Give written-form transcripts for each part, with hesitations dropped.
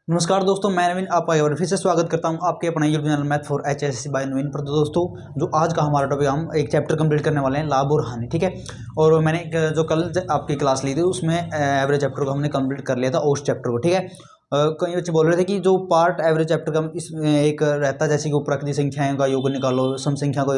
नमस्कार दोस्तों, मैं नवीन आपका एक बार फिर से स्वागत करता हूं आपके अपना YouTube channel math for HSC by Naveen पर। तो दोस्तों, जो आज का हमारा टॉपिक, हम एक चैप्टर कंप्लीट करने वाले हैं, लाभ और हानि। ठीक है। और मैंने जो कल आपकी क्लास ली थी उसमें एवरेज चैप्टर को हमने कंप्लीट कर लिया था, उस चैप्टर को। ठीक है। कई बच्चे बोल रहे थे कि जो पार्ट एवरेज चैप्टर का इसमें एक रहता है, जैसे कि प्राकृतिक संख्याओं का योग निकालो, सम संख्या को,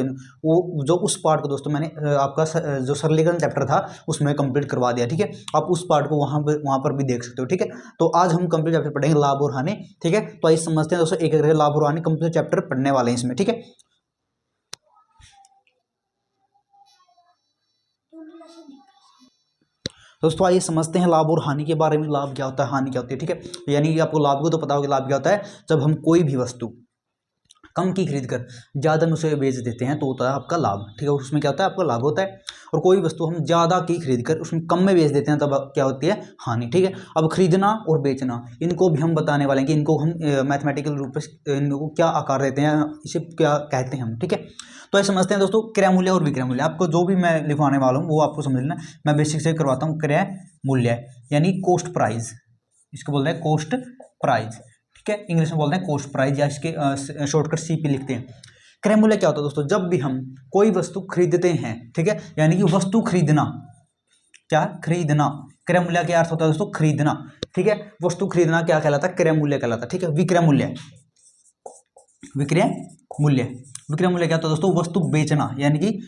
वो जो उस पार्ट को दोस्तों मैंने आपका जो सरलीकरण चैप्टर था उसमें कंप्लीट करवा दिया। ठीक है। आप उस पार्ट को वहाँ पर भी देख सकते हो। ठीक है। तो आज हम कंप्लीट चैप्टर पढ़ेंगे लाभ और हानि। ठीक है। तो आइए समझते हैं दोस्तों, एक एक करके लाभ और हानि कंप्लीट चैप्टर पढ़ने वाले हैं इसमें। ठीक है। दोस्तों आइए समझते हैं लाभ और हानि के बारे में। लाभ क्या होता है, हानि क्या होती है। ठीक है। यानी कि आपको लाभ को तो पता होगा, लाभ क्या होता है। जब हम कोई भी वस्तु कम की खरीद कर ज़्यादा में उसे बेच देते हैं तो होता है आपका लाभ। ठीक है। उसमें क्या होता है, आपका लाभ होता है। और कोई वस्तु हम ज़्यादा की खरीद कर उसमें कम में बेच देते हैं तब क्या होती है, हानि। ठीक है। अब खरीदना और बेचना, इनको भी हम बताने वाले हैं कि इनको हम मैथमेटिकल रूप से इनको क्या आकार देते हैं, इसे क्या कहते हैं हम। ठीक है। तो ये समझते हैं दोस्तों, क्रय मूल्य और विक्रय मूल्य। आपको जो भी मैं लिखवाने वाला हूँ वो आपको समझना। मैं बेसिक से करवाता हूँ। क्रय मूल्य यानी कॉस्ट प्राइस, इसको बोलते हैं कॉस्ट प्राइस। ठीक है। इंग्लिश में बोलते हैं कॉस्ट प्राइस, या इसके शॉर्टकट सीपी लिखते हैं। क्रय मूल्य क्या होता है दोस्तों, जब भी हम कोई वस्तु खरीदते हैं, ठीक है, यानी कि वस्तु खरीदना, क्या खरीदना, क्रय मूल्य क्या अर्थ होता है दोस्तों, खरीदना। ठीक है। वस्तु खरीदना क्या कहलाता है, क्रय मूल्य कहलाता है। ठीक है। विक्रय मूल्य, विक्रय मूल्य, विक्रय मूल्य क्या होता है दोस्तों, वस्तु बेचना, यानी कि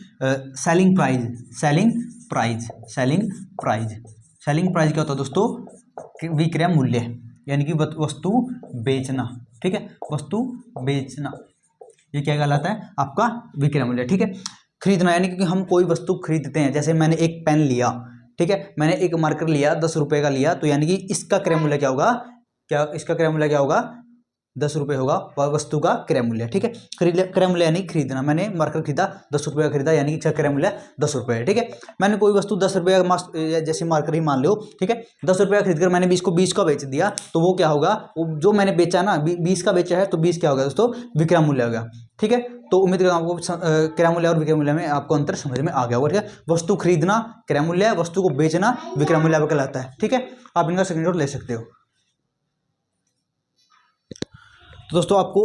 selling price, selling price, selling price, selling price क्या होता है दोस्तों, विक्रय मूल्य, यानी कि वस्तु बेचना। ठीक है। वस्तु बेचना, ये क्या कहलाता है, आपका विक्रय मूल्य। ठीक है। खरीदना यानी कि हम कोई वस्तु खरीदते हैं, जैसे मैंने एक पेन लिया, ठीक है, मैंने एक मार्कर लिया, 10 रुपए का लिया, तो यानी कि इसका क्रय मूल्य क्या होगा, क्या इसका क्रय मूल्य क्या होगा, 10 रुपये होगा वस्तु का क्रय मूल्य। ठीक है। क्रय मूल्य यानी खरीदना, मैंने मार्कर खरीदा, 10 रुपये का खरीदा, यानी कि इसका क्रय मूल्य 10 रुपये है। ठीक है। मैंने कोई वस्तु 10 रुपये का, जैसे मार्कर ही मान लो, ठीक है, 10 रुपये का खरीद कर मैंने 20 का बेच दिया, तो वो क्या होगा, वो जो मैंने बेचा ना, 20 का बेचा है, तो 20 क्या होगा दोस्तों, विक्रय मूल्य होगा। ठीक है। तो उम्मीद करता हूं आपको क्रय मूल्य और विक्रय मूल्य में आपको अंतर समझ में आ गया होगा। ठीक है। वस्तु खरीदना क्रय मूल्य, वस्तु को बेचना विक्रय मूल्य कहलाता है। ठीक है। आप इनका स्क्रीनशॉट ले सकते हो। तो दोस्तों आपको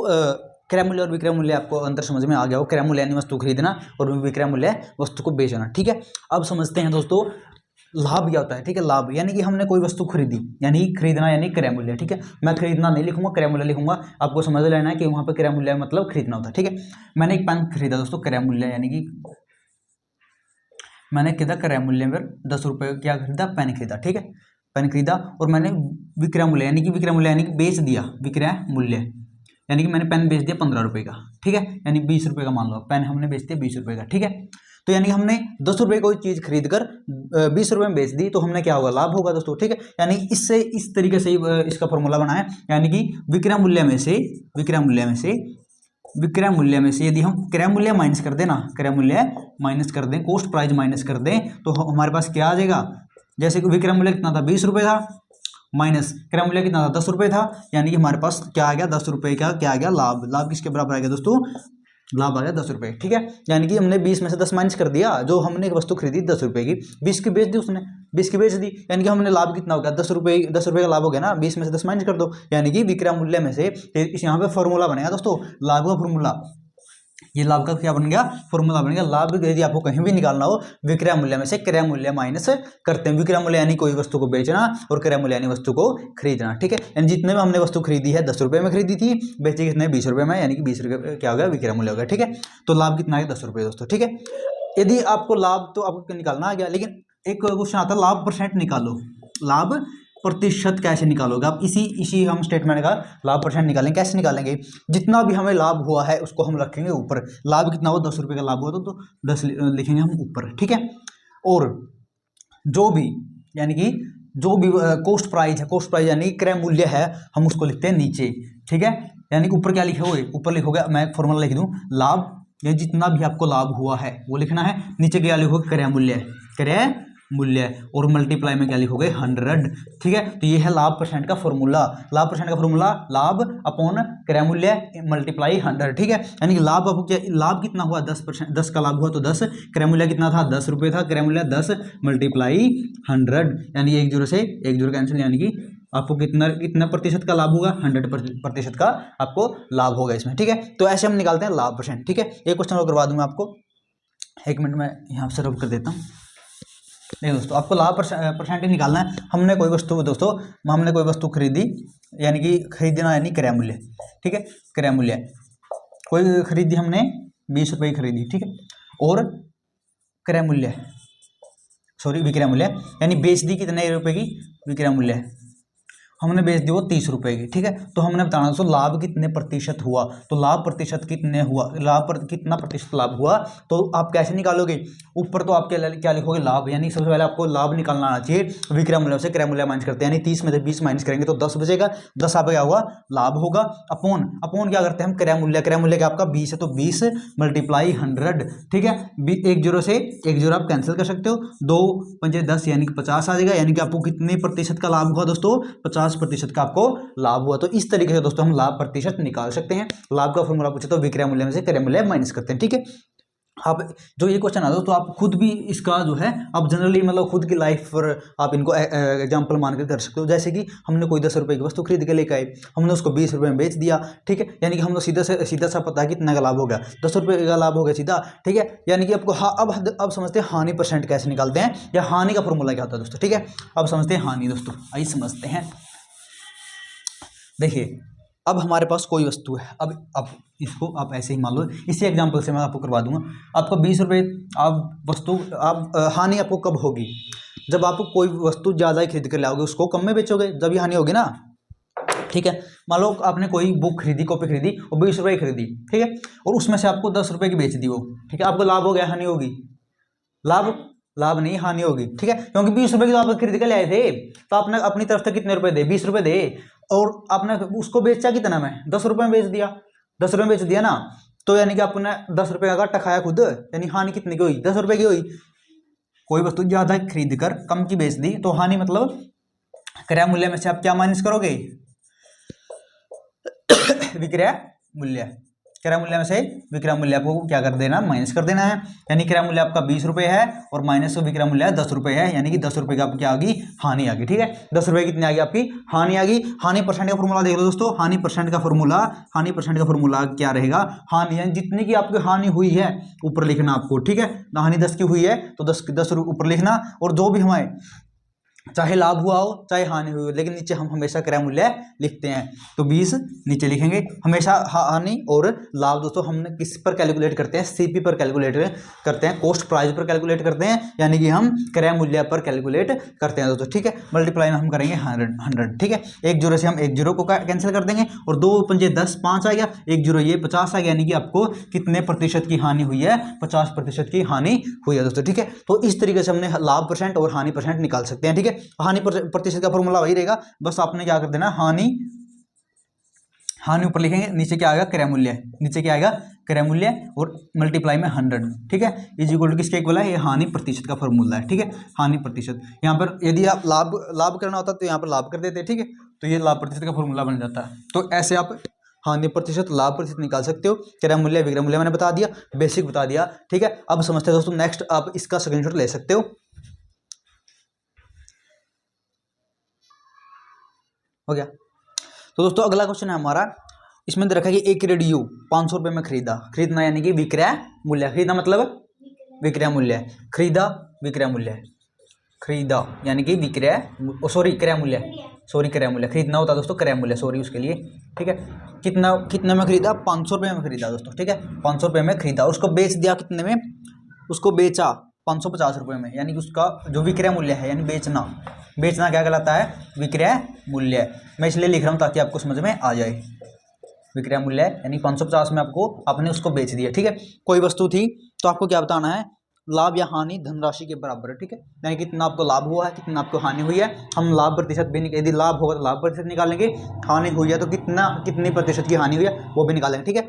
क्रय मूल्य और विक्रय मूल्य आपको अंतर समझ में आ गया हो। क्रय मूल्य यानी वस्तु खरीदना और विक्रय मूल्य वस्तु को बेचना। ठीक है। अब समझते हैं दोस्तों, लाभ क्या होता है। ठीक है। लाभ यानी कि हमने कोई वस्तु खरीदी, यानी खरीदना यानी क्रय मूल्य। ठीक है। मैं खरीदना नहीं लिखूंगा, क्रय मूल्य लिखूंगा। आपको समझ लेना है कि वहां पर क्रय मूल्य मतलब खरीदना होता है। ठीक है। मैंने एक पेन खरीदा दोस्तों, क्रय मूल्य यानी कि मैंने खरीदा क्रय मूल्य पर 10 रुपये क्या खरीदा, पेन खरीदा। ठीक है। पेन खरीदा, और मैंने विक्रय मूल्य यानी कि विक्रय मूल्य यानी कि बेच दिया, विक्रय मूल्य यानी कि मैंने पेन बेच दिया 15 रुपये का। ठीक है। यानी 20 रुपये का मान लो, पेन हमने बेच दिया 20 रुपये का। ठीक है। तो यानी हमने 10 रुपये कोई चीज़ खरीद कर 20 रुपये में बेच दी, तो हमने क्या होगा, लाभ होगा दोस्तों। ठीक है। यानी इससे इस तरीके से इसका फॉर्मूला बना है, यानी कि विक्रय मूल्य में से, विक्रय मूल्य में से, विक्रय मूल्य में से यदि हम क्रय मूल्य माइनस कर दें ना, क्रय मूल्य माइनस कर दें, कॉस्ट प्राइस माइनस कर दें, तो हमारे पास क्या आ जाएगा, जैसे कि विक्रय मूल्य कितना था, 20 रुपये था, माइनस क्रय मूल्य कितना था, 10 रुपये था, यानी कि हमारे पास क्या आ गया, 10 रुपये का क्या आ गया, लाभ। लाभ किसके बराबर आ गया दोस्तों, लाभ आ गया 10 रुपये। ठीक है। यानी कि हमने 20 में से 10 माइनस कर दिया, जो हमने एक वस्तु खरीदी 10 रुपये की, 20 की बेच दी उसने, 20 की बेच दी, यानी कि हमने लाभ कितना हो गया, 10 रुपये, 10 रुपये का लाभ हो गया ना, 20 में से 10 माइनस कर दो, यानी कि विक्रय मूल्य में से। इस यहाँ पे फॉर्मूला बनेगा दोस्तों, लाभ का फॉर्मूला, ये लाभ का क्या बन गया, फॉर्मूला बन गया। लाभ यदि आपको कहीं भी निकालना हो, विक्रय मूल्य में से क्रय मूल्य माइनस करते हैं। विक्रय मूल्य यानी कोई वस्तु को बेचना, और क्रय मूल्य यानी वस्तु को खरीदना। ठीक है। यानी जितने में हमने वस्तु खरीदी है 10 रुपये में खरीदी थी, बेची कितने, 20 रुपये में, यानी कि 20 रुपये क्या हो गया, विक्रय मूल्य हो गया। ठीक है। तो लाभ कितना है, 10 रुपये दोस्तों। ठीक है। यदि आपको लाभ तो आपको निकालना आ गया, लेकिन एक क्वेश्चन आता है, लाभ परसेंट निकालो, लाभ प्रतिशत कैसे निकालोगे आप, इसी इसी हम स्टेटमेंट का लाभ परसेंट निकालेंगे। कैसे निकालेंगे, जितना भी हमें लाभ हुआ है उसको हम रखेंगे ऊपर। लाभ कितना हुआ, 10 रुपये का लाभ हुआ तो 10 लिखेंगे हम ऊपर। ठीक है। और जो भी, यानी कि जो भी कॉस्ट प्राइस है, कॉस्ट प्राइस यानी क्रय मूल्य है, हम उसको लिखते हैं नीचे। ठीक है। यानी कि ऊपर क्या लिखोगे, ऊपर लिखोगे, मैं एक फॉर्मूला लिख दूं, लाभ, ये जितना भी आपको लाभ हुआ है वो लिखना है, नीचे क्या लिखोगे, क्रय मूल्य, क्रय मूल्य, और मल्टीप्लाई में क्या लिखोगे, 100। ठीक है। तो ये है लाभ परसेंट का फॉर्मूला। लाभ परसेंट का फॉर्मूला, लाभ अपॉन क्रय मूल्य मल्टीप्लाई 100। ठीक है। यानी कि लाभ आपको क्या, लाभ कितना हुआ, 10%, 10 का लाभ हुआ तो 10, क्रय मूल्य कितना था, 10 रुपये था, क्रय मूल्य 10 मल्टीप्लाई 100, यानी 1 0 से 1 0 कैंसिल, यानी कि आपको कितना कितना प्रतिशत का लाभ होगा, 100% का आपको लाभ होगा इसमें, ठीक है। तो ऐसे हम निकालते हैं लाभ परसेंट, ठीक है। एक क्वेश्चन और करवा दूंगा आपको, 1 मिनट में यहाँ से रब कर देता हूँ। नहीं दोस्तों, आपको लाभ परसेंटेज निकालना है। हमने कोई वस्तु दोस्तों, हमने कोई वस्तु खरीदी, यानी कि खरीदना यानी क्रय मूल्य, ठीक है। क्रय मूल्य कोई खरीदी हमने 20 रुपये की खरीदी, ठीक है। और क्रय मूल्य सॉरी विक्रय मूल्य यानी बेच दी कितने रुपए की, विक्रय मूल्य हमने बेच दी वो 30 रुपए की, ठीक है। तो हमने बताना दोस्तों लाभ कितने प्रतिशत हुआ, तो लाभ प्रतिशत कितने हुआ, कितना प्रतिशत लाभ हुआ, तो आप कैसे निकालोगे, ऊपर तो आप क्या लिखोगे, लाभ, यानी सबसे पहले आपको लाभ निकालना आना चाहिए। विक्रय मूल्य से क्रय मूल्य माइनस करते हैं, यानी 30 में से 20 माइनस करेंगे तो 10 बचेगा, 10 आपका क्या हुआ, लाभ होगा। अपोन क्या करते हैं हम, क्रय मूल्य क्या आपका 20 है, तो 20 मल्टीप्लाई 100, ठीक है। एक जीरो से एक जीरो आप कैंसिल कर सकते हो, 2 पंजे 10 यानी कि 50 आ जाएगा, यानी कि आपको कितने प्रतिशत का लाभ हुआ दोस्तों, 50% का आपको लाभ हुआ। तो इस तरीके से दोस्तों हम लाभ प्रतिशत निकाल सकते हैं। लाभ का फॉर्मूला पूछे तो विक्रय मूल्य में से क्रय मूल्य माइनस करते हैं, ठीक है। आप जो ये क्वेश्चन आता है तो आप खुद भी इसका जो है आप जनरली मतलब खुद की लाइफ पर आप इनको एग्जांपल मान कर सकते हो। जैसे कि हमने कोई 10 रुपए की वस्तु खरीद के लेकर आए, हमने उसको 20 रुपए में बेच दिया, ठीक है। यानी कि हम लोग सीधा सा पता है कितना का लाभ हो गया, 10 रुपए का लाभ हो गया सीधा, ठीक है। यानी कि आपको अब समझते हैं हानि परसेंट कैसे निकालते हैं, या हानि का फॉर्मूला क्या होता है दोस्तों, ठीक है। अब समझते हैं हानि दोस्तों, आइए समझते हैं। देखिए अब हमारे पास कोई वस्तु है, अब इसको आप ऐसे ही मान लो, इसी एग्जांपल से मैं आपको करवा दूंगा। आपको 20 रुपये हानि आपको कब होगी, जब आप कोई वस्तु ज़्यादा ही खरीद कर लाओगे, उसको कम में बेचोगे, जब ये हानि होगी ना, ठीक है। मान लो आपने कोई बुक खरीदी, कॉपी खरीदी और 20 रुपये की खरीदी, ठीक है, और उसमें से आपको 10 रुपये की बेच दी वो, ठीक है। आपको लाभ हो गया, हानि होगी, लाभ नहीं हानि होगी, ठीक है। क्योंकि 20 रुपये की तो आप खरीद के लाए थे, तो आपने अपनी तरफ से कितने रुपए दे, 20 रुपये दे, और आपने उसको बेचा कितना में, 10 रुपये में बेच दिया, 10 रुपये में बेच दिया ना, तो यानी कि आपने 10 रुपये का घाटा खाया खुद, यानी हानि कितनी की हुई, 10 रुपये की हुई। कोई वस्तु ज्यादा खरीद कर कम की बेच दी तो हानि, मतलब क्रय मूल्य में से आप क्या माइनस करोगे, विक्रय मूल्य। क्रय मूल्य में से विक्रय मूल्य आपको क्या कर देना, माइनस कर देना है। यानी क्रय मूल्य आपका 20 रुपये है और माइनस विक्रय मूल्य 10 रुपये है, यानी कि 10 रुपये का क्या आ गई, हानि आ गई, ठीक है। 10 रुपये कितनी आ गई आपकी, हानि आ गई। हानि परसेंट का फॉर्मूला देख लो दोस्तों, हानि परसेंट का फॉर्मूला क्या रहेगा, हानि यानी जितनी की आपकी हानि हुई है ऊपर लिखना आपको, ठीक है। हानि 10 की हुई है तो 10 ऊपर लिखना, और जो भी हमारे चाहे लाभ हुआ हो चाहे हानि हुई हो, लेकिन नीचे हम हमेशा क्रय मूल्य लिखते हैं, तो 20 नीचे लिखेंगे हमेशा। हानि और लाभ दोस्तों हमने किस पर कैलकुलेट करते हैं, सीपी पर कैलकुलेट करते हैं, कॉस्ट प्राइस पर कैलकुलेट करते हैं, यानी कि हम क्रय मूल्य पर कैलकुलेट करते हैं दोस्तों, ठीक है। मल्टीप्लाई में हम करेंगे 100, ठीक है। एक जीरो से हम एक जीरो को कैंसिल कर देंगे, और 2 पंजे 10, 5 आ गया, एक जीरो ये 50 आ गया, यानी कि आपको कितने प्रतिशत की हानि हुई है, 50% की हानि हुई है दोस्तों, ठीक है। तो इस तरीके से हमने लाभ परसेंट और हानि परसेंट निकाल सकते हैं, ठीक है। हानि प्रतिशत का फॉर्मूला वही रहेगा, बस आपने क्या कर देना, हानि ऊपर लिखेंगे, नीचे क्या आएगा, क्रय मूल्य, नीचे क्या आएगा, क्रय मूल्य, और मल्टीप्लाई में 100, ठीक है। इज इक्वल टू किसके इक्वल है, ये हानि प्रतिशत का फॉर्मूला है, ठीक है। हानि प्रतिशत, यहाँ पर यदि आप लाभ करना होता तो यहाँ पर लाभ कर देते, ठीक है। तो ये लाभ प्रतिशत का फॉर्मूला बन जाता है। तो ऐसे आप हानि प्रतिशत लाभ प्रतिशत निकाल सकते हो। क्रय मूल्य विक्रय मूल्य मैंने बता दिया, बेसिक बता दिया, ठीक है। अब समझते हैं दोस्तों, नेक्स्ट आप इसका स्क्रीनशॉट ले सकते हो गया। तो दोस्तों अगला क्वेश्चन है हमारा, इसमें दे रखा है कि एक रेडियो 500 रुपये में खरीदना यानी कि विक्रय मूल्य, खरीदना मतलब विक्रय मूल्य, खरीदा विक्रय मूल्य, खरीदा यानी कि क्रय मूल्य, खरीदना होता है दोस्तों क्रय मूल्य, उसके लिए, ठीक है। कितना में खरीदा, 500 रुपये में खरीदा दोस्तों, ठीक है। 500 रुपये में खरीदा, उसको बेच दिया कितने में, उसको बेचा 550 रुपये में, यानी कि उसका जो विक्रय मूल्य है, यानी बेचना क्या कहलाता है, विक्रय मूल्य। मैं इसलिए लिख रहा हूँ ताकि आपको समझ में आ जाए। विक्रय मूल्य यानी 550 में आपने उसको बेच दिया, ठीक है। कोई वस्तु थी तो आपको क्या बताना है, लाभ या हानि धनराशि के बराबर है, ठीक है। यानी कितना आपको लाभ हुआ है, कितना आपको हानि हुई है। हम लाभ प्रतिशत भी यदि लाभ होगा तो लाभ प्रतिशत निकालेंगे, हानि हुई है तो कितनी प्रतिशत की हानि हुई है वो भी निकालेंगे, ठीक है।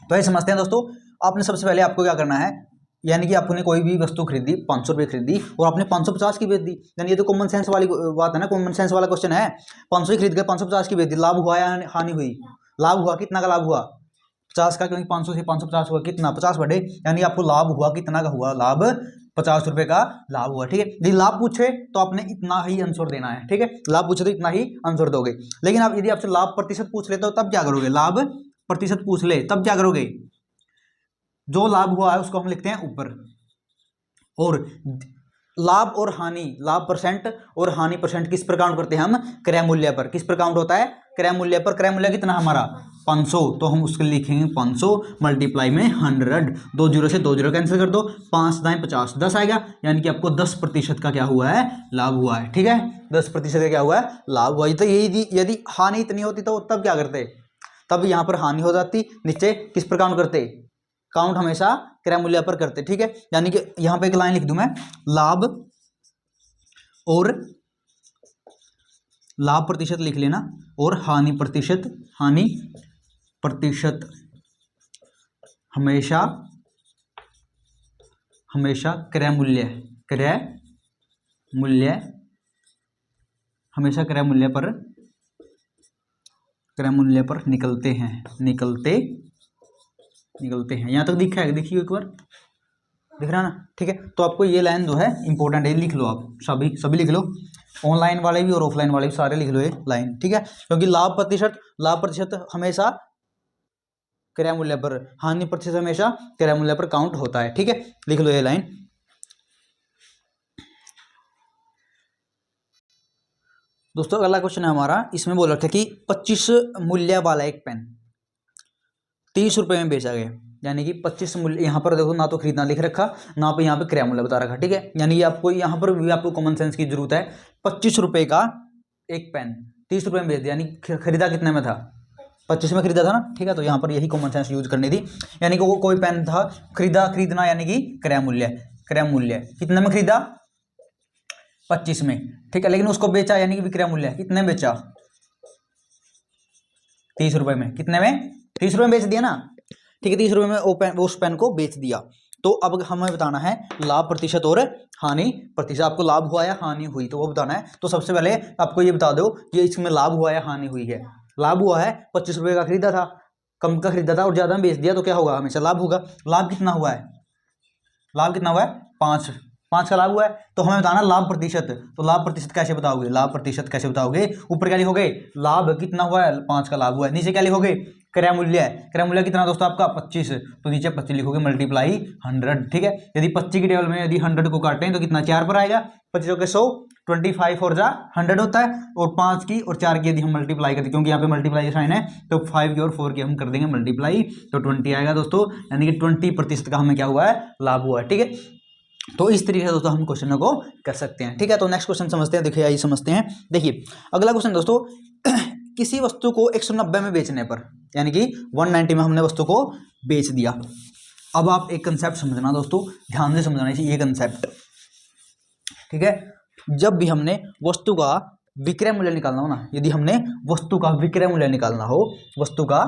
तो ये समझते हैं दोस्तों। आपने सबसे पहले आपको क्या करना है, यानी कि आपने कोई भी वस्तु खरीदी 500 रुपये खरीदी और आपने 550 की बेच दी, यानी ये तो कॉमन सेंस वाली बात है ना, कॉमन सेंस वाला क्वेश्चन है। 500 ही खरीद गए, 550 की बेच दी, लाभ हुआ या हानि हुई, लाभ हुआ, कितना का लाभ हुआ, 50 का, क्योंकि 500 से 550 हुआ, कितना 50 बढ़े, यानी आपको लाभ हुआ कितना का हुआ, लाभ ₹50 का लाभ हुआ। ठीक है, यदि लाभ पूछे तो आपने इतना ही आंसर देना है। ठीक है, लाभ पूछे तो इतना ही आंसर दोगे। लेकिन आप यदि आपसे लाभ प्रतिशत पूछ ले तो तब क्या करोगे, लाभ प्रतिशत पूछ ले तब क्या करोगे, जो लाभ हुआ है उसको हम लिखते हैं ऊपर, और लाभ और हानि, लाभ परसेंट और हानि परसेंट किस पर काउंट करते हैं हम, क्रय मूल्य पर। किस पर काउंट होता है, क्रय मूल्य पर। क्रय मूल्य कितना हमारा 500, तो हम उसके लिखेंगे 500 मल्टीप्लाई में 100, 2 जीरो से 2 जीरो कैंसिल कर दो, 5 दाएं 50, 10 आएगा, यानी कि आपको 10% का क्या हुआ है, लाभ हुआ है। ठीक है, 10% का क्या हुआ है, लाभ हुआ है। तो यदि हानि इतनी होती तो तब क्या करते, तब यहाँ पर हानि हो जाती, नीचे किस पर काउंट करते, काउंट हमेशा क्रय मूल्य पर करते। ठीक है, यानी कि यहां पे एक लाइन लिख दूं मैं, लाभ और लाभ प्रतिशत लिख लेना, और हानि प्रतिशत, हानि प्रतिशत हमेशा हमेशा क्रय मूल्य, क्रय मूल्य हमेशा क्रय मूल्य पर, क्रय मूल्य पर निकलते हैं, निकलते हैं। यहां तक दिखा है, देखिए एक बार दिख रहा ना। ठीक है, तो आपको ये लाइन जो है इंपॉर्टेंट है, लिख लो आप, सभी लिख लो, ऑनलाइन वाले भी और ऑफलाइन वाले भी सारे लिख लो ये लाइन। ठीक है, क्योंकि लाभ प्रतिशत हमेशा क्रय मूल्य पर, हानि प्रतिशत हमेशा क्रय मूल्य पर काउंट होता है। ठीक है, लिख लो ये लाइन। दोस्तों अगला क्वेश्चन है हमारा, इसमें बोला था कि 25 मूल्य वाला एक पेन 30 रुपए में बेचा गया, यानी कि 25 मूल्य। यहाँ पर देखो ना तो खरीदना लिख रखा, ना पे यहाँ पे क्रय मूल्य बता रखा। ठीक है, यानी कि आपको यहाँ पर भी आपको कॉमन सेंस की जरूरत है। 25 रुपए का एक पेन 30 रुपए में बेच दिया, यानी खरीदा कितने में था, 25 में खरीदा था ना। ठीक है, तो यहाँ पर यही कॉमन सेंस यूज करनी थी, यानी कि वो कोई पेन था, खरीदना यानी कि क्रय मूल्य कितने में खरीदा, 25 में। ठीक है, लेकिन उसको बेचा यानी कि विक्रय मूल्य कितने में बेचा, 30 रुपए में। कितने में, 30 रुपए में बेच दिया ना। ठीक है, 30 रुपए में उस पेन को बेच दिया। तो अब हमें बताना है लाभ प्रतिशत और हानि प्रतिशत, आपको लाभ हुआ या हानि हुई तो वो बताना है। तो सबसे पहले आपको ये बता दो कि इसमें लाभ हुआ या हानि हुई है। लाभ हुआ है, 25 रुपए का खरीदा था, कम का खरीदा था और ज्यादा में बेच दिया, तो क्या होगा, हमेशा लाभ होगा। लाभ कितना हुआ है, लाभ कितना हुआ है, 5 का लाभ हुआ है। तो हमें बताना लाभ प्रतिशत, तो लाभ प्रतिशत कैसे बताओगे, लाभ प्रतिशत कैसे बताओगे, ऊपर क्या लिखोगे, लाभ कितना हुआ है, 5 का लाभ हुआ है, नीचे क्या लिखोगे, क्रय मूल्य कितना दोस्तों आपका 25, तो नीचे 25 लिखोगे मल्टीप्लाई 100। ठीक है, यदि 25 के टेबल में यदि 100 को काटें तो कितना 4 पर आएगा, 25 के 100, 25 और 100 होता है, और 5 की और 4 की यदि हम मल्टीप्लाई करते, क्योंकि यहाँ पे मल्टीप्लाई साइन है, तो 5 की और 4 की हम कर देंगे मल्टीप्लाई, तो 20 आएगा दोस्तों, यानी कि 20% का हमें क्या हुआ है, लाभ हुआ है। ठीक है, तो इस तरीके से दोस्तों हम क्वेश्चन को कर सकते हैं। ठीक है, तो नेक्स्ट क्वेश्चन समझते हैं, देखिए आइए समझते हैं। देखिए अगला क्वेश्चन दोस्तों, किसी वस्तु को 190 में बेचने पर, यानी कि 190 में हमने वस्तु को बेच दिया। अब आप एक कंसेप्ट समझना दोस्तों, ध्यान से समझना ये कंसेप्ट। ठीक है, जब भी हमने वस्तु का विक्रय मूल्य निकालना हो ना, यदि हमने वस्तु का विक्रय मूल्य निकालना हो, वस्तु का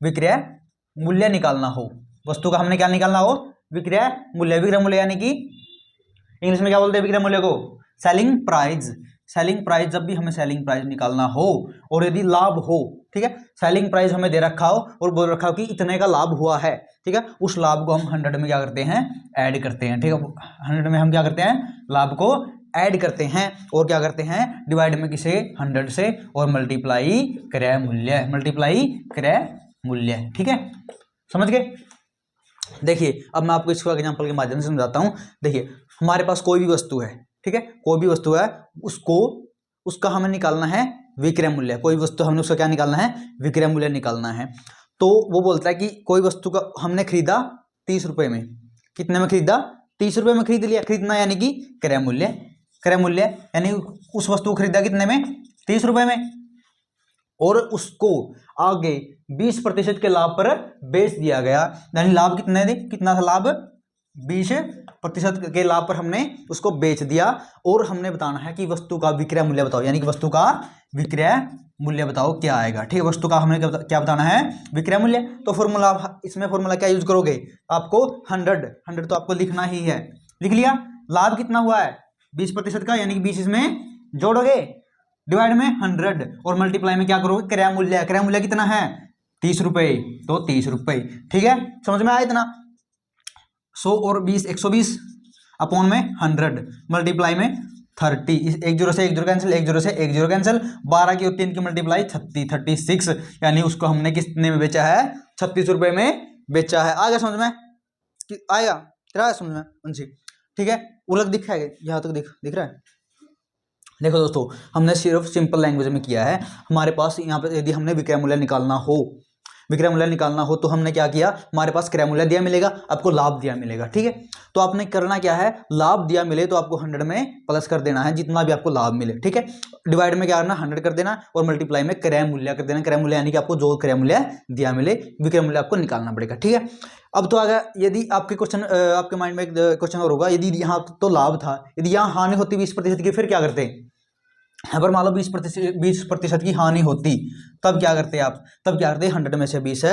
विक्रय मूल्य निकालना हो, वस्तु का हमने क्या निकालना हो, विक्रय मूल्य यानी कि इंग्लिश में क्या बोलते हैं विक्रय मूल्य को, सेलिंग प्राइस। सेलिंग प्राइस, जब भी हमें सेलिंग प्राइस निकालना हो और यदि लाभ हो, ठीक है, सेलिंग प्राइस हमें दे रखा हो और बोल रखा हो कि इतने का लाभ हुआ है, ठीक है, उस लाभ को हम 100 में क्या करते हैं, ऐड करते हैं। ठीक है, 100 में हम क्या करते हैं, लाभ को ऐड करते हैं और क्या करते हैं, डिवाइड में किसे, 100 से, और मल्टीप्लाई क्रय मूल्य। ठीक है, समझ गए। देखिए अब मैं आपको इसको एग्जांपल के माध्यम से समझाता हूं। देखिए हमारे पास कोई भी वस्तु है, ठीक है, कोई भी वस्तु है, उसका हमें निकालना है विक्रय मूल्य। कोई वस्तु हमने उसका क्या निकालना है, विक्रय मूल्य निकालना है। तो वो बोलता है कि कोई वस्तु का हमने खरीदा 30 रुपए में, कितने में खरीदा, 30 रुपए में खरीद लिया। खरीदना यानी कि क्रय मूल्य यानी उस वस्तु को खरीदा कितने में, 30 रुपए में, और उसको आगे 20% के लाभ पर बेच दिया गया। यानी लाभ कितना था, लाभ 20% के लाभ पर हमने उसको बेच दिया। और हमने बताना है कि वस्तु का विक्रय मूल्य बताओ, यानी कि वस्तु का विक्रय मूल्य बताओ क्या आएगा। ठीक है, वस्तु का हमें क्या बताना है, विक्रय मूल्य। तो फॉर्मूला, इसमें फॉर्मूला क्या यूज करोगे, आपको 100 तो आपको लिखना ही है। लिख लिया, लाभ कितना हुआ है 20% का, यानी कि 20 इसमें जोड़ोगे, डिवाइड में 100 और मल्टीप्लाई में क्या करोगे, क्रय मूल्य कितना है 30 रुपए, तो 30 रुपए। ठीक है, समझ में आया इतना। 100 और 20 120 अपॉन में 100 मल्टीप्लाई में 30, एक जीरो से एक जीरो कैंसिल, एक जीरो से एक जीरो कैंसिल, 12 की और 3 की मल्टीप्लाई 36, यानी उसको हमने कितने में बेचा है, 36 रुपए में बेचा है। आ गया समझ में? आएगा क्या समझ में उनसे? ठीक है, उलग दिख रहा है यहाँ तक, दिख रहा है? देखो दोस्तों, हमने सिर्फ सिंपल लैंग्वेज में किया है। हमारे पास यहाँ पे यदि हमने विक्रय मूल्य निकालना हो तो हमने क्या किया, हमारे पास क्रय मूल्य दिया मिलेगा, आपको लाभ दिया मिलेगा। ठीक है, तो आपने करना क्या है, लाभ दिया मिले तो आपको 100 में प्लस कर देना है जितना भी आपको लाभ मिले। ठीक है, डिवाइड में क्या करना, 100 कर देना और मल्टीप्लाई में क्रय मूल्य कर देना। क्रय मूल्य यानी कि आपको जो क्रय मूल्य दिया मिले, विक्रय मूल्य आपको निकालना पड़ेगा। ठीक है, अब तो अगर यदि आपके क्वेश्चन, आपके माइंड में एक क्वेश्चन और होगा, यदि यहाँ तो लाभ था, यदि यहाँ हानि होती 20% की, फिर क्या करते? यहाँ पर मान लो 20% की हानि होती, तब क्या करते आप? तब क्या करते? 100 में से 20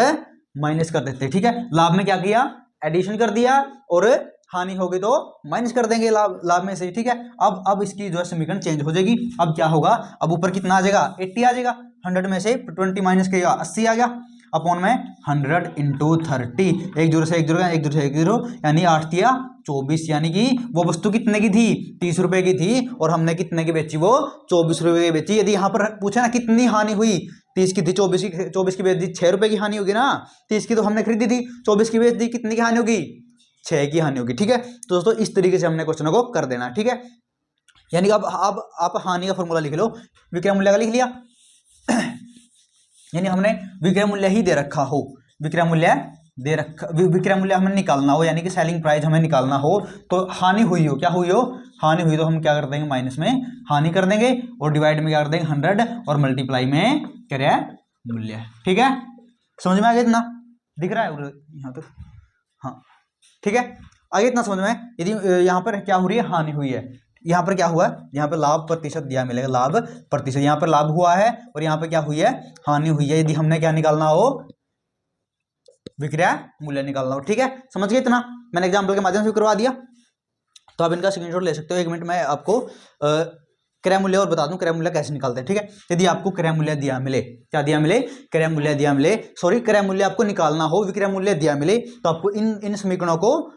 माइनस कर देते। ठीक है, लाभ में क्या किया, एडिशन कर दिया, और हानि होगी तो माइनस कर देंगे लाभ में से। ठीक है, अब इसकी जो है समीकरण चेंज हो जाएगी। अब क्या होगा, अब ऊपर कितना आ जाएगा, 80 आ जाएगा। 100 में से 20 माइनस किया 80 आ गया, अपॉन में 100 इंटू 30, एक जीरो से एक जीरो, एक जीरो से एक जीरो, यानी 8 तिया 24, यानी कि वो वस्तु कितने की थी, 30 रुपए की थी, और हमने कितने की बेची, वो 24 रुपए की बेची। यदि यहाँ पर पूछे ना कितनी हानि हुई, 30 की थी, 24 की बेच दी, 6 रुपए की हानि होगी ना। 30 की तो हमने खरीदी थी, 24 की बेच दी, कितनी की हानि होगी, 6 की हानि होगी। ठीक है, तो दोस्तों इस तरीके से हमने क्वेश्चन को कर देना। ठीक है, यानी कि अब आप हानि का फॉर्मूला लिख लो, विक्रय मूल्य का लिख लिया, यानी हमने विक्रय मूल्य ही दे रखा हो, विक्रय मूल्य हमें निकालना हो, यानी कि सेलिंग प्राइस हमें निकालना हो, तो हानि हुई हो, क्या हुई हो, हानि हुई तो हम क्या कर देंगे, माइनस में हानि कर देंगे, और डिवाइड में क्या कर देंगे 100, और मल्टीप्लाई में क्रय मूल्य। ठीक है, समझ में आ गया इतना? दिख रहा है यहाँ तक? हाँ, ठीक है, आगे इतना समझ में। यदि यहाँ पर क्या हो रही है, हानि हुई है, यहाँ पर क्या हुआ, यहाँ पर लाभ प्रतिशत दिया मिलेगा, लाभ प्रतिशत, यहाँ पर लाभ हुआ है, और यहाँ पर क्या हुई है, हानि हुई है। यदि हमने क्या निकालना हो, विक्रय मूल्य निकालना हो। ठीक है, समझ गए इतना? मैंने एग्जाम्पल के माध्यम से करवा दिया, तो आप इनका स्क्रीनशॉट ले सकते हो। 1 मिनट में आपको क्रय मूल्य और बता दूं क्रय मूल्य कैसे निकालते हैं। ठीक है, यदि आपको क्रय मूल्य दिया मिले, क्या दिया मिले, क्रय मूल्य दिया मिले, सॉरी क्रय मूल्य आपको निकालना हो, विक्रय मूल्य दिया मिले, तो आपको इन समीकरणों को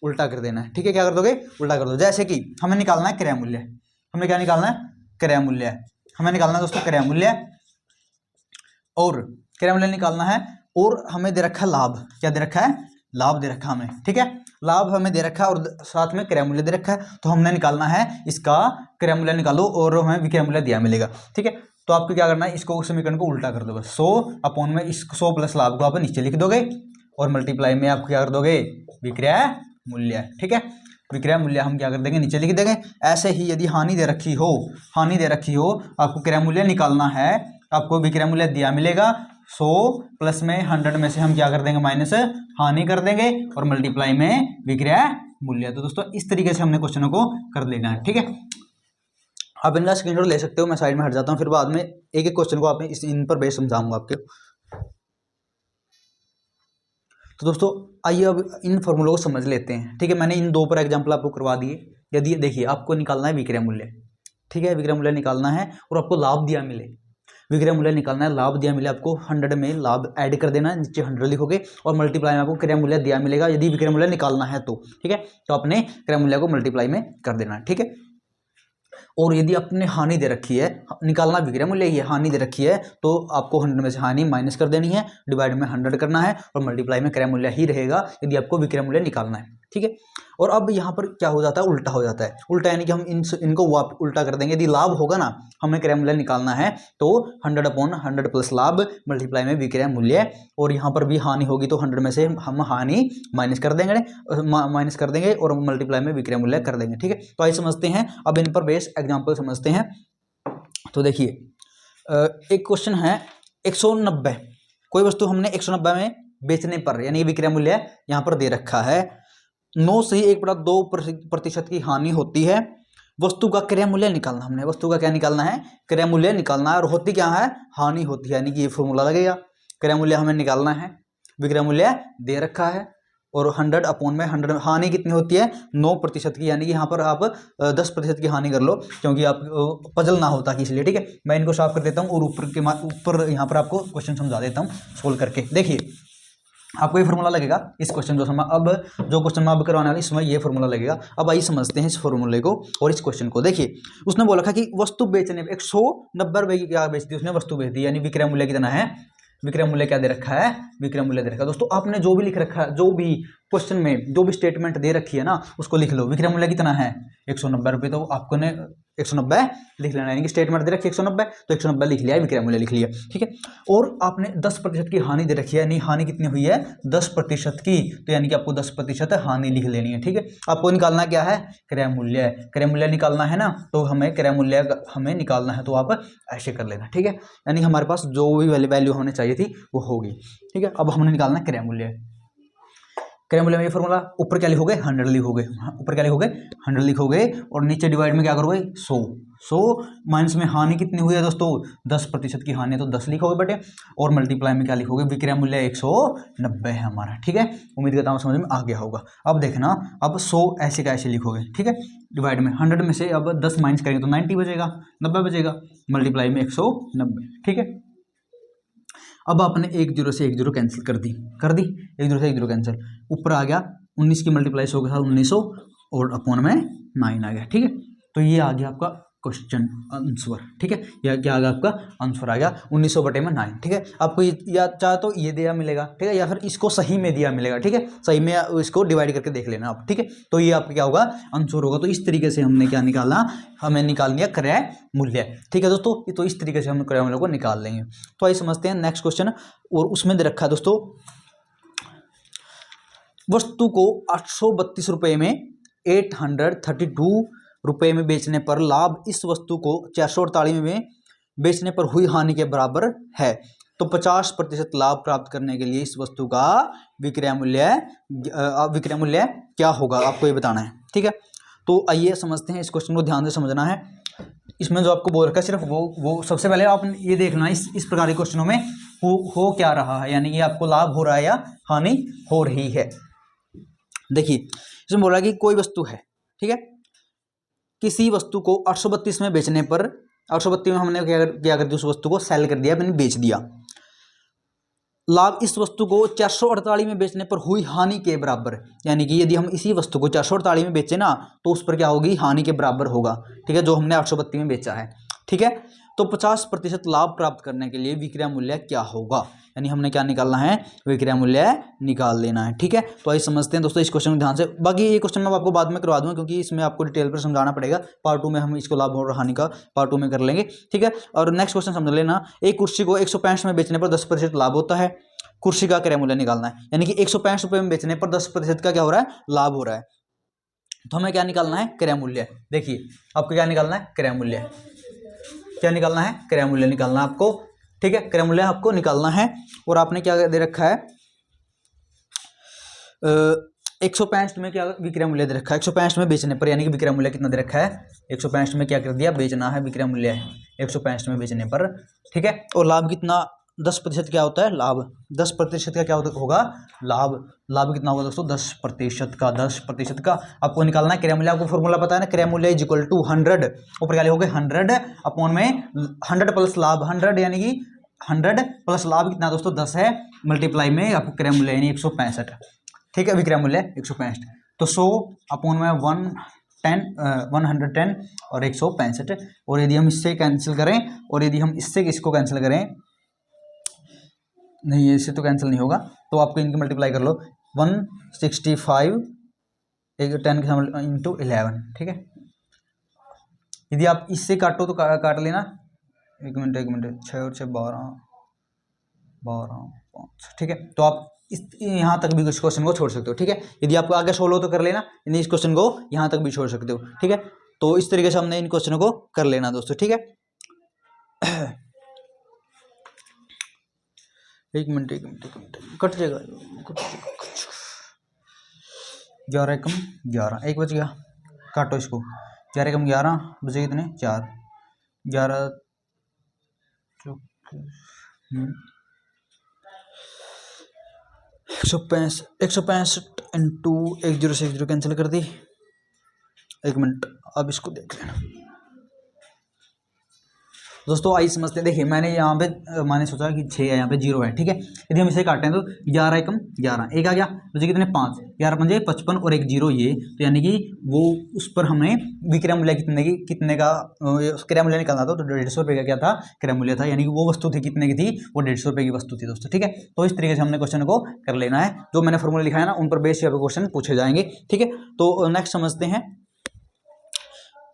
उल्टा कर देना है। ठीक है, क्या कर दोगे, उल्टा कर दो। जैसे कि हमें निकालना है क्रय मूल्य, हमें क्या निकालना है, क्रय मूल्य, हमें निकालना है दोस्तों क्रय मूल्य, और क्रय मूल्य निकालना है, और हमें दे रखा है लाभ, क्या दे रखा है, लाभ दे रखा हमें। ठीक है, लाभ हमें दे रखा है और साथ में क्रय मूल्य दे रखा है, तो हमने निकालना है इसका क्रय मूल्य निकालो और हमें विक्रय मूल्य दिया मिलेगा। ठीक है, तो आपको क्या करना है, इसको समीकरण को उल्टा कर दोगे, 100 अपॉन में इस 100 प्लस लाभ को आप नीचे लिख दोगे, और मल्टीप्लाई में आप क्या कर दोगे, विक्रय मूल्य। ठीक है, विक्रय मूल्य हम क्या कर देंगे, नीचे लिख देंगे। ऐसे ही यदि हानि दे रखी हो, आपको क्रय मूल्य निकालना है, आपको विक्रय मूल्य दिया मिलेगा, 100 प्लस में 100 में से हम क्या कर देंगे, माइनस हानि कर देंगे, और मल्टीप्लाई में विक्रय मूल्य। तो दोस्तों इस तरीके से हमने क्वेश्चनों को कर लेना है। ठीक है, आप इनका स्क्रीनशॉट ले सकते हो, मैं साइड में हट जाता हूँ, फिर बाद में एक एक क्वेश्चन को आपने इन पर बेस समझाऊंगा आपके। तो दोस्तों आइए अब इन फॉर्मूलों को समझ लेते हैं। ठीक है, मैंने इन 2 पर एग्जाम्पल आपको करवा दिए। यदि देखिए आपको निकालना है विक्रय मूल्य, ठीक है, विक्रय मूल्य निकालना है, और आपको लाभ दिया मिले, विक्रय मूल्य निकालना है, लाभ दिया मिले, आपको 100 में लाभ ऐड कर देना है, नीचे 100 लिखोगे, और मल्टीप्लाई में आपको क्रय मूल्य दिया मिलेगा। यदि विक्रय मूल्य निकालना है तो ठीक है, तो आपने क्रय मूल्य को मल्टीप्लाई में कर देना है। ठीक है, और यदि आपने हानि दे रखी है, निकालना विक्रय मूल्य ही है, हानि दे रखी है, तो आपको 100 में से हानि माइनस कर देनी है, डिवाइड में 100 करना है, और मल्टीप्लाई में क्रय मूल्य ही रहेगा यदि आपको विक्रय मूल्य निकालना है। ठीक है, और अब यहाँ पर क्या हो जाता है, उल्टा हो जाता है। उल्टा यानी कि हम इनको उल्टा कर देंगे। यदि लाभ होगा ना, हमें क्रय मूल्य निकालना है, तो 100 अपॉन 100 प्लस लाभ मल्टीप्लाई में विक्रय मूल्य, और यहाँ पर भी हानि होगी तो 100 में से हम हानि माइनस कर देंगे और मल्टीप्लाई में विक्रय मूल्य कर देंगे। ठीक है, तो आइए समझते हैं, अब इन पर बेस एग्जाम्पल समझते हैं। तो देखिए एक क्वेश्चन है 190, कोई वस्तु हमने 190 में बेचने पर, यानी विक्रय मूल्य यहाँ पर दे रखा है, 9 से 1/2% की हानि होती है, वस्तु का क्रय मूल्य निकालना, हमने वस्तु का क्या निकालना है, क्रय मूल्य निकालना है, और होती क्या है, हानि होती है, यानी कि ये फॉर्मूला लगेगा, क्रय मूल्य हमें निकालना है, विक्रय मूल्य दे रखा है, और 100 अपॉन में 100, हानि कितनी होती है, 9% की, यानी कि यहाँ पर आप 10% की हानि कर लो, क्योंकि आप पजल ना होता कि इसलिए। ठीक है, मैं इनको साफ कर देता हूँ, और ऊपर यहाँ पर आपको क्वेश्चन समझा देता हूँ सोल्व करके। देखिए आपको ये फॉर्मूला लगेगा इस क्वेश्चन जो जो क्वेश्चन मैं अब करवाने वाला इसमें ये फॉर्मूला लगेगा। अब आइए समझते हैं इस फॉर्मूले को और इस क्वेश्चन को। देखिए उसने बोला था कि वस्तु बेचने पर 190 रुपये की क्या बेच दी उसने, वस्तु बेच दी, यानी विक्रय मूल्य कितना है, विक्रय मूल्य क्या दे रखा है, विक्रय मूल्य दे रखा है। दोस्तों आपने जो भी लिख रखा है, जो भी क्वेश्चन में जो भी स्टेटमेंट दे रखी है ना उसको लिख लो। विक्रय मूल्य कितना है 190 रुपये, तो आपको ने 190 लिख लेना, यानी कि स्टेटमेंट दे रखी है 190 तो 190 लिख लिया, विक्रय मूल्य लिख लिया, ठीक है। और आपने 10% की हानि दे रखी है, यानी हानि कितनी हुई है 10% की, तो यानी कि आपको 10% हानि लिख लेनी है, ठीक है। आपको निकालना क्या है, क्रय मूल्य, क्रय मूल्य निकालना है ना, तो हमें क्रय मूल्य हमें निकालना है, तो आप ऐसे कर लेना, ठीक है। यानी हमारे पास जो भी वैल्यू होनी चाहिए थी वो होगी, ठीक है। अब हमने निकालना क्रय मूल्य। क्रय मूल्य में ये फॉर्मूला, ऊपर क्या लिखोगे 100 लिखोगे, ऊपर क्या लिखोगे 100 लिखोगे, और नीचे डिवाइड में क्या करोगे 100 माइनस में हानि कितनी हुई है दोस्तों 10% की हानि है, तो 10 लिखोगे बटे, और मल्टीप्लाई में क्या लिखोगे, विक्रय मूल्य 190 है हमारा, ठीक है। उम्मीद करता हूँ समझ में आ गया होगा। अब देखना, अब 100 ऐसे का ऐसे लिखोगे, ठीक है। डिवाइड में 100 में से अब 10 माइनस करेंगे तो 90 बचेगा, 90 बचेगा, मल्टीप्लाई में 190, ठीक है। अब आपने 1 0 से 1 0 कैंसिल कर दी 1 0 से 1 0 कैंसिल, ऊपर आ गया 19 की मल्टीप्लाई 100 के साथ 1900 और अपॉन में 9 आ गया, ठीक है। तो ये आ गया आपका क्वेश्चन आंसर, ठीक है। यह क्या आ गया आपका आंसर आ गया 1900 बटे में 9, ठीक है। आपको या चाहे तो ये दिया मिलेगा, ठीक है, या फिर इसको सही में दिया मिलेगा, ठीक है, सही में इसको डिवाइड करके देख लेना आप, ठीक है। तो ये आपका क्या होगा आंसर होगा। तो इस तरीके से हमने क्या निकाला, हमें निकाल लिया क्रय मूल्य, ठीक है दोस्तों। तो इस तरीके से हम क्रय मूल्य को निकाल लेंगे। तो आइए समझते हैं नेक्स्ट क्वेश्चन, और उसमें दे रखा है दोस्तों, वस्तु को 832 रुपये में 832 रुपये में बेचने पर लाभ इस वस्तु को 448 में बेचने पर हुई हानि के बराबर है, तो 50% लाभ प्राप्त करने के लिए इस वस्तु का विक्रय मूल्य क्या होगा, आपको ये बताना है, ठीक है। तो आइए समझते हैं, इस क्वेश्चन को ध्यान से समझना है। इसमें जो आपको बोल रखा है सिर्फ वो सबसे पहले आप ये देखना इस प्रकार के क्वेश्चनों में हो क्या रहा है, यानी कि आपको लाभ हो रहा है या हानि हो रही है। देखिए इसमें बोल रहा है कि कोई वस्तु है, ठीक है, किसी वस्तु को 832 में बेचने पर 832 में हमने क्या कर दिया, उस वस्तु को सेल कर दिया, मैंने बेच दिया। लाभ इस वस्तु को 448 में बेचने पर हुई हानि के बराबर, यानी कि यदि हम इसी वस्तु को 448 में बेचे ना तो उस पर क्या होगी, हानि के बराबर होगा, ठीक है, जो हमने 832 में बेचा है, ठीक है। तो 50% लाभ प्राप्त करने के लिए विक्रय मूल्य क्या होगा, यानी हमने क्या निकालना है, विक्रय मूल्य निकाल लेना है, ठीक है। तो आइए समझते हैं दोस्तों इस क्वेश्चन को ध्यान से। बाकी ये क्वेश्चन मैं आपको बाद में करवा दूंगा, क्योंकि इसमें आपको डिटेल पर समझाना पड़ेगा। पार्ट 2 में हम इसको लाभ और हानि का पार्ट 2 में कर लेंगे, ठीक है। और नेक्स्ट क्वेश्चन समझ लेना, एक कुर्सी को 165 में बेचने पर 10% लाभ होता है, कुर्सी का क्रय मूल्य निकालना है, यानी कि 165 रुपये में बेचने पर 10% का क्या हो रहा है, लाभ हो रहा है। तो हमें क्या निकालना है, क्रय मूल्य। देखिए आपको क्या निकालना है, क्रय मूल्य, क्या निकालना है, क्रय मूल्य निकालना है आपको, ठीक है, क्रय मूल्य आपको निकालना है। और आपने क्या दे रखा है, 165 में क्या विक्रय मूल्य दे रखा है, 165 में बेचने पर, यानी कि विक्रय मूल्य कितना दे रखा है, 165 में क्या कर दिया, बेचना है, विक्रय मूल्य है 165 में बेचने पर, ठीक है। और लाभ कितना, 10% क्या होता है, लाभ 10% का क्या होगा, लाभ, लाभ कितना होगा दोस्तों 10% का, 10% का आपको निकालना है क्रय मूल्य। आपको फॉर्मूला पता है ना, क्रय मूल्य इज इक्वल टू 100, ऊपर क्या लिखोगे 100 अपॉन में 100 प्लस लाभ 100, यानी कि 100 प्लस लाभ कितना दोस्तों 10 है, मल्टीप्लाई में आपको क्रय मूल्य यानी 165, ठीक है, विक्रय मूल्य 165, तो 100 अपॉन में 110 और 165, और यदि हम इससे कैंसिल करें, और यदि हम इससे इसको कैंसिल करें, नहीं इससे तो कैंसिल नहीं होगा, तो आपको इनकी मल्टीप्लाई कर लो, 165 10 के साथ इंटू 11, ठीक है। यदि आप इससे काटो तो काट लेना, एक मिनट 6 और 6 12 5, ठीक है। तो आप यहाँ तक भी इस क्वेश्चन को छोड़ सकते हो, ठीक है। यदि आपको आगे सोल्व हो तो कर लेना, यदि इस क्वेश्चन को यहाँ तक भी छोड़ सकते हो, ठीक है। तो इस तरीके से हमने इन क्वेश्चनों को कर लेना दोस्तों, ठीक है। एक मिनट कट जाएगा, 11 एकम 11, 1 बज गया, काटो इसको, 11 एकम 11 बजे कितने 4, 11 165 इंटू 1 0 से 1 0 कैंसिल कर दी, 1 मिनट अब इसको देख लेना, दोस्तों आइए समझते हैं। देखिए मैंने यहाँ पे मैंने सोचा कि 6 है, यहाँ पे 0 है, ठीक है। यदि हम इसे काटें तो 11 एकम 11, एक आ गया, तो कितने 5, 11 पंजे 55 और एक 0 ये, तो यानी कि वो उस पर हमने विक्रय मूल्य कितने का क्रय मूल्य निकालना था, तो 150 रुपये का क्या था क्रय मूल्य था, यानी कि वो वस्तु थी कितने की थी, वो 150 रुपये की वस्तु थी दोस्तों, ठीक है। तो इस तरीके से हमने क्वेश्चन को कर लेना है, जो मैंने फॉर्मूला लिखा है ना उन पर बेस पे क्वेश्चन पूछे जाएंगे, ठीक है। तो नेक्स्ट समझते हैं।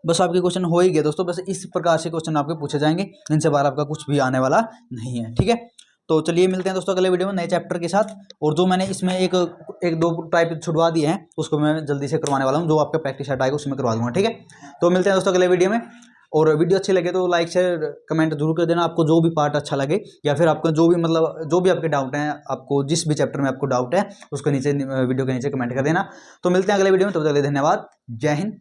बस आपके क्वेश्चन हो ही गए दोस्तों, बस इस प्रकार से क्वेश्चन आपके पूछे जाएंगे, इनसे बाहर आपका कुछ भी आने वाला नहीं है, ठीक है। तो चलिए मिलते हैं दोस्तों अगले वीडियो में नए चैप्टर के साथ। और जो मैंने इसमें एक दो टाइप छुड़वा दिए हैं उसको मैं जल्दी से करवाने वाला हूँ, जो आपका प्रैक्टिस सेट आएगा उसमें करवा दूंगा, ठीक है। तो मिलते हैं दोस्तों अगले वीडियो में। और वीडियो अच्छी लगे तो लाइक शेयर कमेंट जरूर कर देना, आपको जो भी पार्ट अच्छा लगे, या फिर आपको जो भी मतलब जो भी आपके डाउट हैं, आपको जिस भी चैप्टर में आपको डाउट है उसको नीचे वीडियो के नीचे कमेंट कर देना। तो मिलते हैं अगले वीडियो में, तब तक के लिए धन्यवाद। जय हिंद,